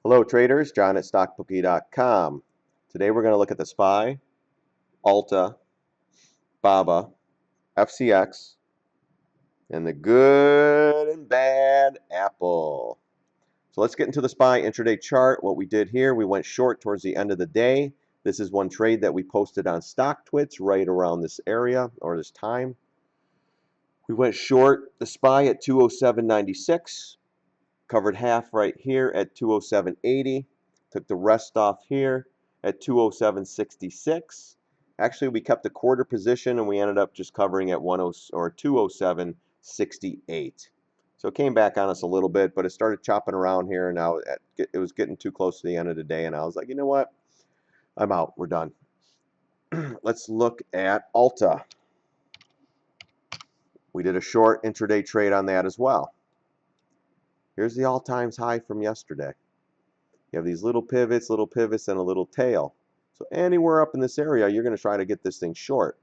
Hello traders, John at StockBookie.com. Today we're going to look at the SPY, ULTA, BABA, FCX, and the good and bad Apple. So let's get into the SPY intraday chart. What we did here, we went short towards the end of the day. This is one trade that we posted on StockTwits right around this area or this time. We went short the SPY at 207.96. Covered half right here at 207.80. Took the rest off here at 207.66. Actually, we kept a quarter position and we ended up just covering at 207.68. So it came back on us a little bit, but it started chopping around here, and now it was getting too close to the end of the day, and I was like, you know what? I'm out. We're done. Let's look at ULTA. We did a short intraday trade on that as well. Here's the all-time high from yesterday. You have these little pivots, and a little tail. So anywhere up in this area, you're going to try to get this thing short.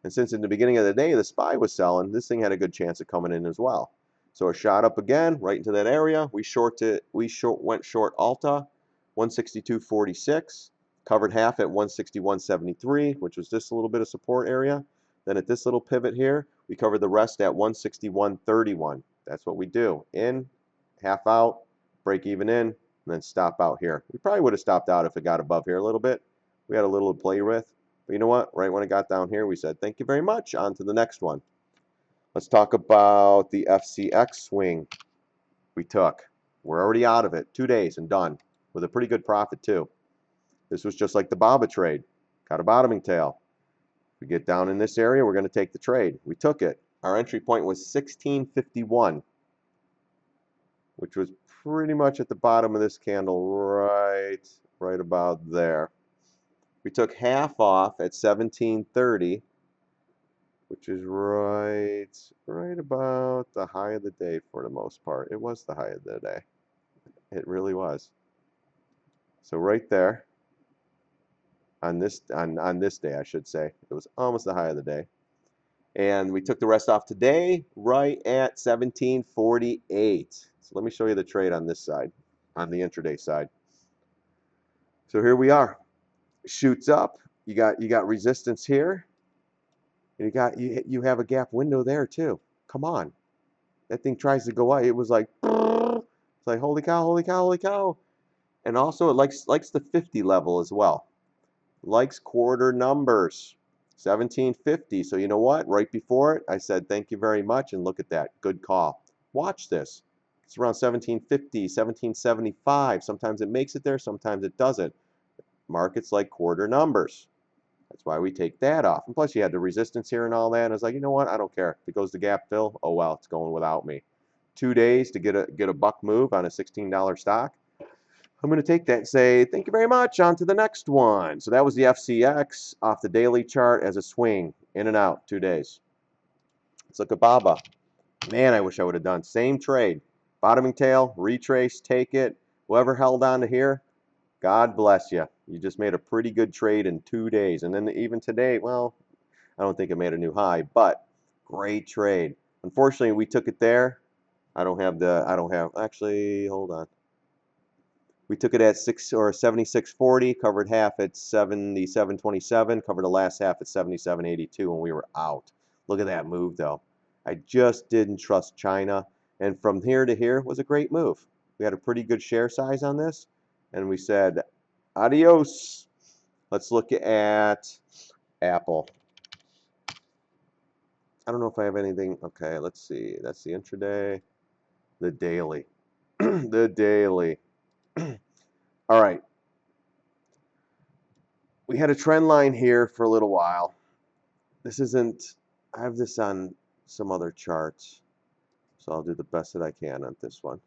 And since in the beginning of the day, the SPY was selling, this thing had a good chance of coming in as well. So it shot up again, right into that area. We went short ULTA, 162.46. Covered half at 161.73, which was just a little bit of support area. Then at this little pivot here, we covered the rest at 161.31. That's what we do. In, half out, break even in, and then stop out here. We probably would have stopped out if it got above here a little bit. We had a little to play with. But you know what? Right when it got down here, we said, thank you very much. On to the next one. Let's talk about the FCX swing we took. We're already out of it. 2 days and done. With a pretty good profit, too. This was just like the BABA trade. Got a bottoming tail. We get down in this area, we're going to take the trade. We took it. Our entry point was 1651. Which was pretty much at the bottom of this candle, right about there. We took half off at 1730, which is right about the high of the day for the most part. It was the high of the day. It really was. So right there, on this day, I should say, it was almost the high of the day. And we took the rest off today, right at 1748. So let me show you the trade on this side, on the intraday side. So here we are. Shoots up. You got resistance here. And you have a gap window there too. Come on. That thing tries to go up. It was like, it's like holy cow, holy cow, holy cow. And also it likes the 50 level as well. Likes quarter numbers. 1750. So you know what? Right before it, I said thank you very much, and look at that. Good call. Watch this. It's around 1750, 1775. Sometimes it makes it there, sometimes it doesn't. Markets like quarter numbers. That's why we take that off. And plus you had the resistance here and all that. And I was like, you know what? I don't care. If it goes to gap fill, oh well, it's going without me. 2 days to get a buck move on a $16 stock. I'm going to take that and say, thank you very much, on to the next one. So that was the FCX off the daily chart as a swing, in and out, 2 days. Let's look at BABA. Man, I wish I would have done. Same trade. Bottoming tail, retrace, take it. Whoever held on to here, God bless you. You just made a pretty good trade in 2 days. And then even today, well, I don't think it made a new high, but great trade. Unfortunately, we took it there. Actually, hold on. We took it at 76.40, covered half at 77.27, covered the last half at 77.82, and we were out. Look at that move, though. I just didn't trust China, and from here to here was a great move. We had a pretty good share size on this, and we said, adios. Let's look at Apple. I don't know if I have anything. Okay, let's see. That's the intraday. The daily. The daily. All right. We had a trend line here for a little while. This isn't, I have this on some other charts, so I'll do the best that I can on this one.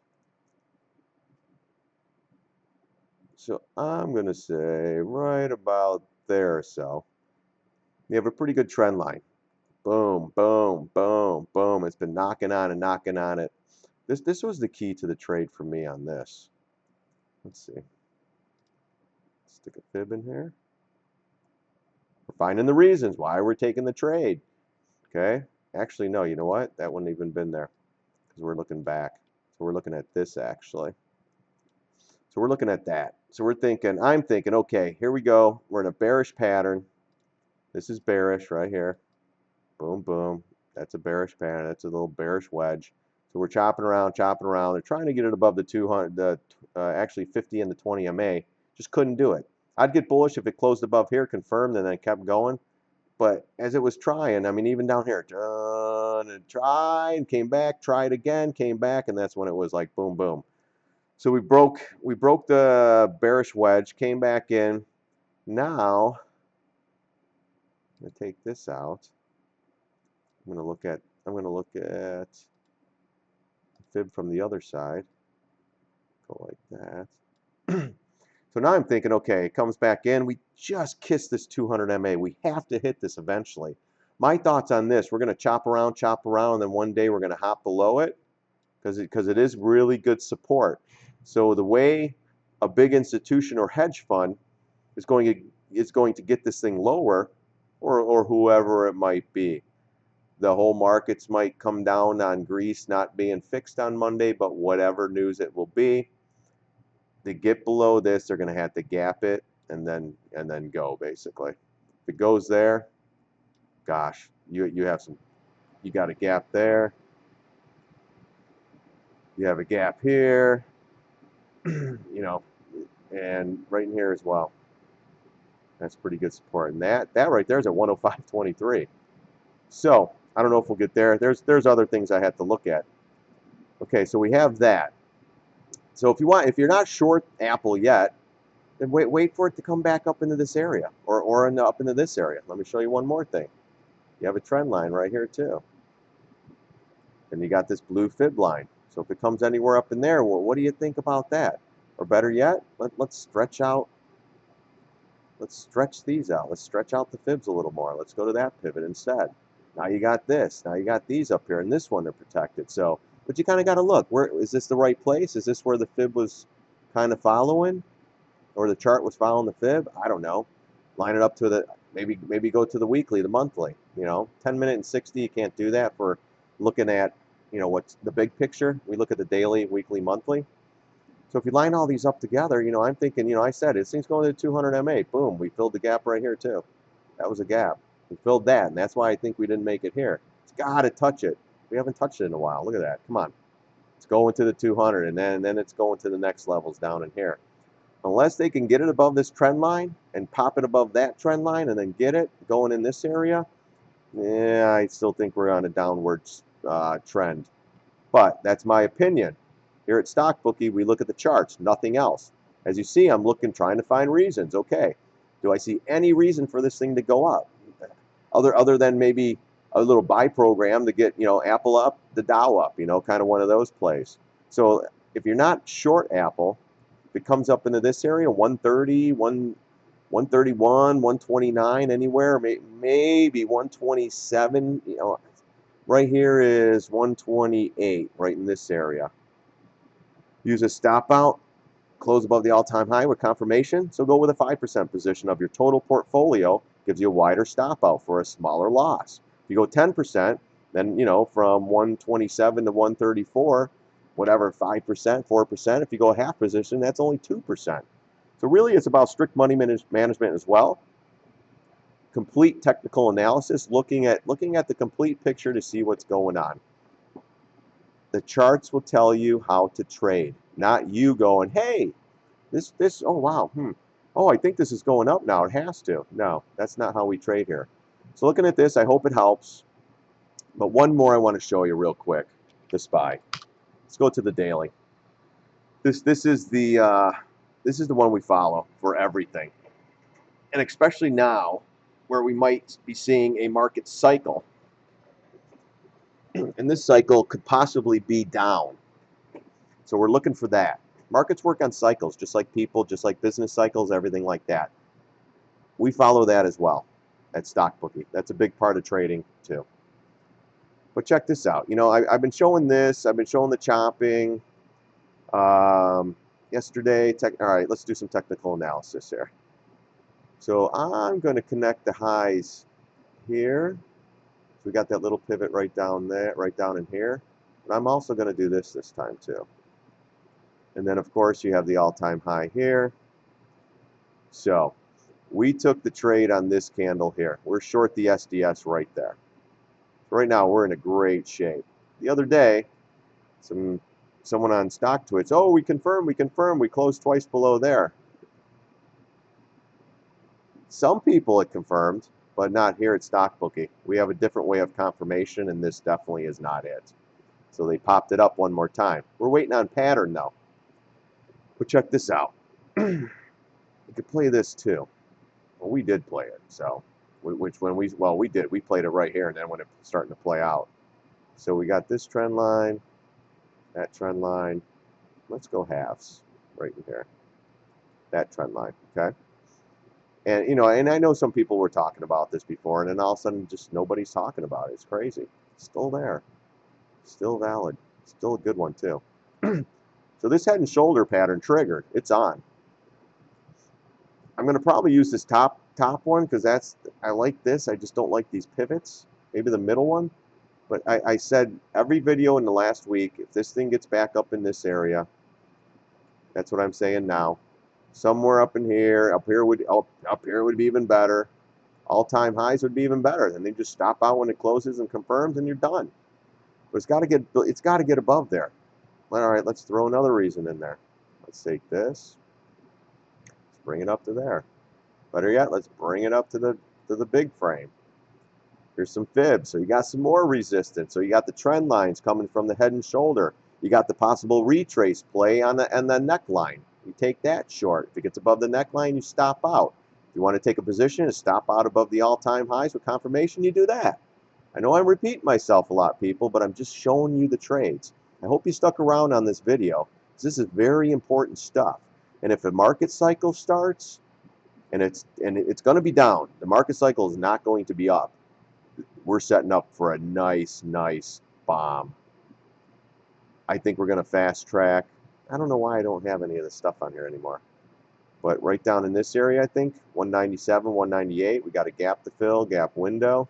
So I'm going to say right about there or so. We have a pretty good trend line. Boom, boom, boom, boom. It's been knocking on and knocking on it. This was the key to the trade for me on this. Let's see. Stick a fib in here. We're finding the reasons why we're taking the trade. Okay? Actually, no, you know what? That wouldn't even been there because we're looking back. So we're looking at this actually. So So we're looking at that. So I'm thinking, okay, here we go. We're in a bearish pattern. This is bearish right here. Boom, boom. That's a bearish pattern. That's a little bearish wedge. So we're chopping around, chopping around. They're trying to get it above the 200, actually 50 and the 20 MA. Just couldn't do it. I'd get bullish if it closed above here, confirmed, and then kept going. But as it was trying, I mean, even down here, and tried, came back, tried again, came back, and that's when it was like boom, boom. So we broke the bearish wedge, came back in. Now, I'm gonna take this out. I'm gonna look at the fib from the other side. Go like that. So now I'm thinking, okay, it comes back in. We just kissed this 200 MA. We have to hit this eventually. My thoughts on this, we're going to chop around, and then one day we're going to hop below it because it is really good support. So the way a big institution or hedge fund is going to get this thing lower, or whoever it might be. The whole markets might come down on Greece not being fixed on Monday, but whatever news it will be. To get below this, they're going to have to gap it and then go basically. If it goes there, gosh, you got a gap there. You have a gap here, you know, and right in here as well. That's pretty good support. And that right there is at 105.23. So I don't know if we'll get there. There's other things I have to look at. Okay, so we have that. So if you're not short Apple yet, then wait for it to come back up into this area or up into this area. Let me show you one more thing. You have a trend line right here too. And you got this blue fib line. So if it comes anywhere up in there, well, what do you think about that? Or better yet, let's stretch out. Let's stretch these out. Let's stretch out the fibs a little more. Let's go to that pivot instead. Now you got this. Now you got these up here, and this one are protected. So, but you kind of got to look. Where is this the right place? Is this where the fib was kind of following, or the chart was following the fib? I don't know. Line it up to the maybe go to the weekly, the monthly. 10-minute and 60. You can't do that for looking at what's the big picture. We look at the daily, weekly, monthly. So if you line all these up together, I'm thinking, I said this thing's going to 200 MA. Boom, we filled the gap right here too. That was a gap. We filled that, and that's why I think we didn't make it here. It's got to touch it. We haven't touched it in a while. Look at that. Come on. It's going to the 200, and then it's going to the next levels down in here. Unless they can get it above this trend line and pop it above that trend line and then get it going in this area, yeah, I still think we're on a downward trend. But that's my opinion. Here at StockBookie, we look at the charts, nothing else. As you see, I'm trying to find reasons. Okay, do I see any reason for this thing to go up? Other than maybe a little buy program to get, Apple up, the Dow up, kind of one of those plays. So if you're not short Apple, if it comes up into this area, 130, 131, 129, anywhere, maybe 127, right here is 128, right in this area. Use a stop out, close above the all-time high with confirmation. So go with a 5% position of your total portfolio. Gives you a wider stop out for a smaller loss. If you go 10%, then from 127 to 134, whatever, 5%, 4%. If you go a half position, that's only 2%. So really, it's about strict money management as well. Complete technical analysis, looking at the complete picture to see what's going on. The charts will tell you how to trade, not you going, hey, this, oh wow, oh, I think this is going up now, it has to. No, that's not how we trade here. So looking at this, I hope it helps. But one more I want to show you real quick, the SPY. Let's go to the daily. This is the one we follow for everything. And especially now, where we might be seeing a market cycle. And this cycle could possibly be down. So we're looking for that. Markets work on cycles, just like people, just like business cycles, everything like that. We follow that as well at StockBookie. That's a big part of trading too. But check this out. I've been showing this. I've been showing the chopping. Yesterday, all right, let's do some technical analysis here. So I'm going to connect the highs here. So we got that little pivot right down there, right down in here. But I'm also going to do this time too. And then, of course, you have the all-time high here. So we took the trade on this candle here. We're short the SDS right there. Right now, we're in a great shape. The other day, someone on Stock Twitch, oh, we confirmed, we closed twice below there. Some people had confirmed, but not here at StockBookie. We have a different way of confirmation, and this definitely is not it. So they popped it up one more time. We're waiting on pattern, though. But check this out. You could play this, too. Well, we did play it, so, we did. We played it right here, and then when it was starting to play out. So we got this trend line, that trend line. Let's go halves right in here. That trend line, okay? And, and I know some people were talking about this before, and then all of a sudden just nobody's talking about it. It's crazy. It's still there. Still valid. Still a good one, too. So this head and shoulder pattern triggered. It's on. I'm going to probably use this top one because I like this. I just don't like these pivots. Maybe the middle one. But I said every video in the last week, if this thing gets back up in this area, that's what I'm saying now. Somewhere up in here, up here would be even better. All-time highs would be even better. Then they just stop out when it closes and confirms, and you're done. But it's got to get above there. All right, let's throw another reason in there. Let's take this. Let's bring it up to there. Better yet, let's bring it up to the big frame. Here's some fibs. So you got some more resistance. So you got the trend lines coming from the head and shoulder. You got the possible retrace play on the neckline. You take that short. If it gets above the neckline, you stop out. If you want to take a position and stop out above the all-time highs with confirmation, you do that. I know I'm repeating myself a lot, people, but I'm just showing you the trades. I hope you stuck around on this video, because this is very important stuff. And if a market cycle starts, and it's going to be down, the market cycle is not going to be up, we're setting up for a nice bomb. I think we're going to fast track. I don't know why I don't have any of this stuff on here anymore. But right down in this area, I think, 197, 198, we got a gap to fill, gap window.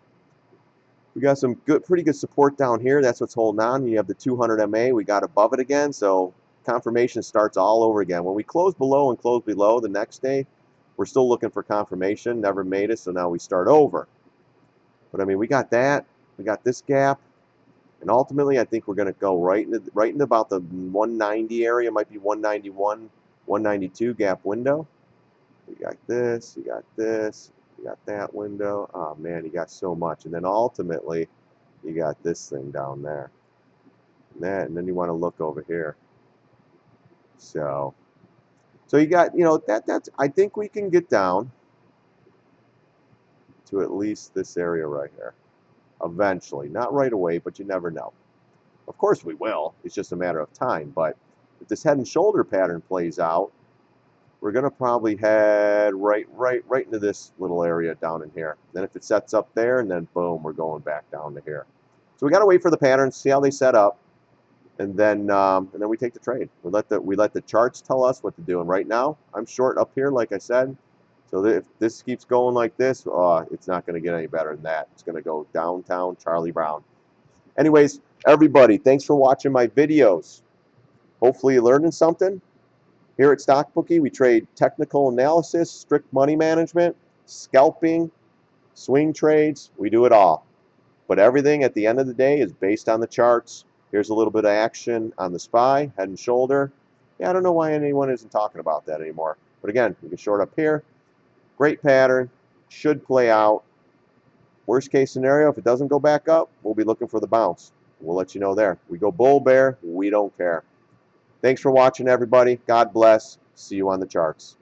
We got some pretty good support down here. That's what's holding on. You have the 200 MA. We got above it again, so confirmation starts all over again. When we close below and close below the next day, we're still looking for confirmation. Never made it, so now we start over. But I mean, we got that. We got this gap, and ultimately, I think we're going to go right into about the 190 area. Might be 191, 192 gap window. You got this. You got this. You got that window. Oh man, you got so much. And then ultimately, you got this thing down there. And then you want to look over here. So you got, that's, I think we can get down to at least this area right here. Eventually. Not right away, but you never know. Of course we will. It's just a matter of time. But if this head and shoulder pattern plays out, we're going to probably head right into this little area down in here. Then if it sets up there, and then boom, we're going back down to here. So we got to wait for the patterns, see how they set up, and then we take the trade. We let the charts tell us what to do. And right now, I'm short up here, like I said. So if this keeps going like this, it's not going to get any better than that. It's going to go downtown Charlie Brown. Anyways, everybody, thanks for watching my videos. Hopefully you're learning something. Here at StockBookie, we trade technical analysis, strict money management, scalping, swing trades. We do it all. But everything at the end of the day is based on the charts. Here's a little bit of action on the SPY, head and shoulder. Yeah, I don't know why anyone isn't talking about that anymore. But again, we can short up here. Great pattern. Should play out. Worst case scenario, if it doesn't go back up, we'll be looking for the bounce. We'll let you know there. We go bull, bear, we don't care. Thanks for watching, everybody. God bless. See you on the charts.